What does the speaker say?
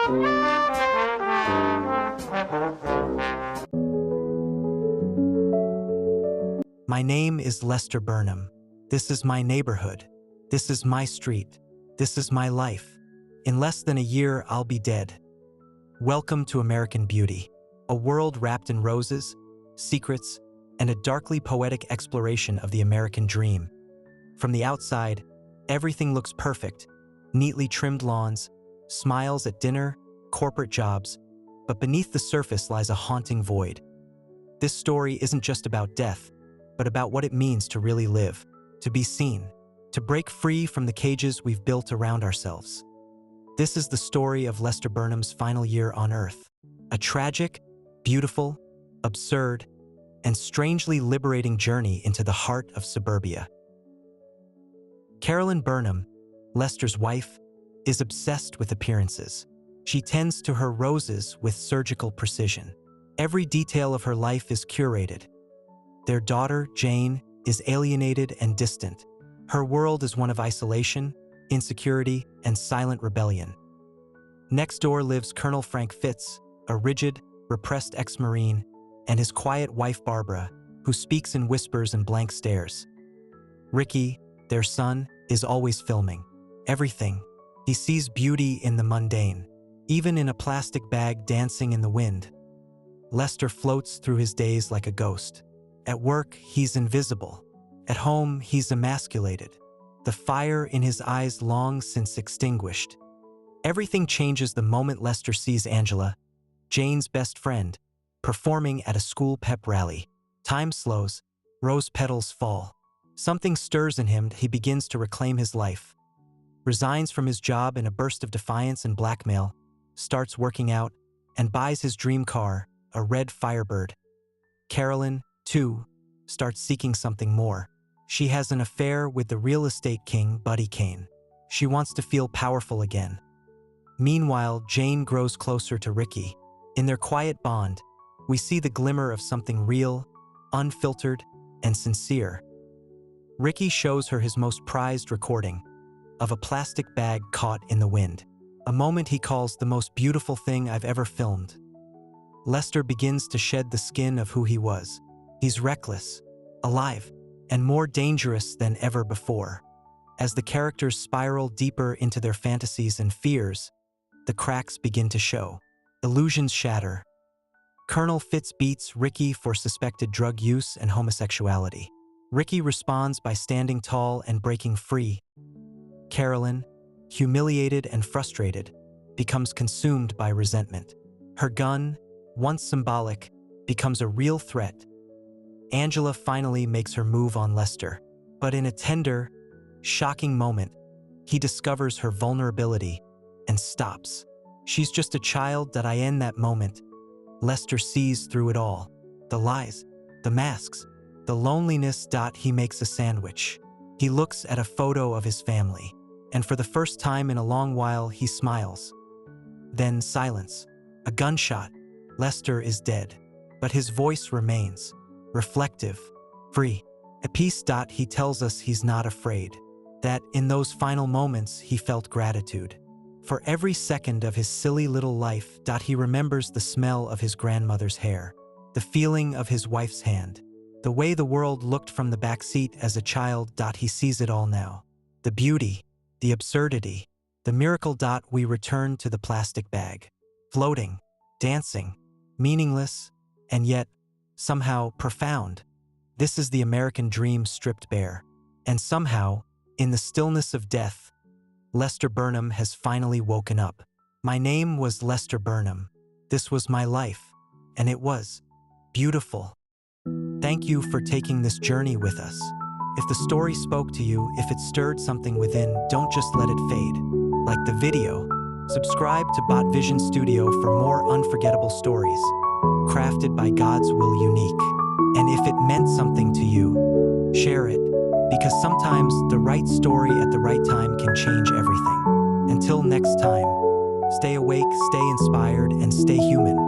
My name is Lester Burnham. This is my neighborhood. This is my street. This is my life. In less than a year, I'll be dead. Welcome to American Beauty, a world wrapped in roses, secrets, and a darkly poetic exploration of the American dream. From the outside, everything looks perfect. Neatly trimmed lawns, smiles at dinner, corporate jobs, but beneath the surface lies a haunting void. This story isn't just about death, but about what it means to really live, to be seen, to break free from the cages we've built around ourselves. This is the story of Lester Burnham's final year on Earth, a tragic, beautiful, absurd, and strangely liberating journey into the heart of suburbia. Carolyn Burnham, Lester's wife, is obsessed with appearances. She tends to her roses with surgical precision. Every detail of her life is curated. Their daughter, Jane, is alienated and distant. Her world is one of isolation, insecurity, and silent rebellion. Next door lives Colonel Frank Fitz, a rigid, repressed ex-Marine, and his quiet wife Barbara, who speaks in whispers and blank stares. Ricky, their son, is always filming. Everything. He sees beauty in the mundane, even in a plastic bag dancing in the wind. Lester floats through his days like a ghost. At work, he's invisible. At home, he's emasculated. The fire in his eyes long since extinguished. Everything changes the moment Lester sees Angela, Jane's best friend, performing at a school pep rally. Time slows, rose petals fall. Something stirs in him. He begins to reclaim his life. Resigns from his job in a burst of defiance and blackmail, starts working out, and buys his dream car, a red Firebird. Carolyn, too, starts seeking something more. She has an affair with the real estate king, Buddy Kane. She wants to feel powerful again. Meanwhile, Jane grows closer to Ricky. In their quiet bond, we see the glimmer of something real, unfiltered, and sincere. Ricky shows her his most prized recording of a plastic bag caught in the wind, a moment he calls the most beautiful thing I've ever filmed. Lester begins to shed the skin of who he was. He's reckless, alive, and more dangerous than ever before. As the characters spiral deeper into their fantasies and fears, the cracks begin to show. Illusions shatter. Colonel Fitz beats Ricky for suspected drug use and homosexuality. Ricky responds by standing tall and breaking free. Carolyn, humiliated and frustrated, becomes consumed by resentment. Her gun, once symbolic, becomes a real threat. Angela finally makes her move on Lester, but in a tender, shocking moment, he discovers her vulnerability and stops. She's just a child. In that moment, Lester sees through it all. The lies, the masks, the loneliness. He makes a sandwich. He looks at a photo of his family, and for the first time in a long while, he smiles. Then silence. A gunshot. Lester is dead, but his voice remains. Reflective, free, at peace. He tells us he's not afraid, that in those final moments he felt gratitude. For every second of his silly little life. He remembers the smell of his grandmother's hair, the feeling of his wife's hand, the way the world looked from the back seat as a child. He sees it all now. The beauty, the absurdity, the miracle. We return to the plastic bag, floating, dancing, meaningless, and yet somehow profound. This is the American dream stripped bare. And somehow, in the stillness of death, Lester Burnham has finally woken up. My name was Lester Burnham. This was my life, and it was beautiful. Thank you for taking this journey with us. If the story spoke to you, if it stirred something within, don't just let it fade. Like the video, subscribe to BotVision Studio for more unforgettable stories, crafted by Godswill Unique. And if it meant something to you, share it, because sometimes the right story at the right time can change everything. Until next time, stay awake, stay inspired, and stay human.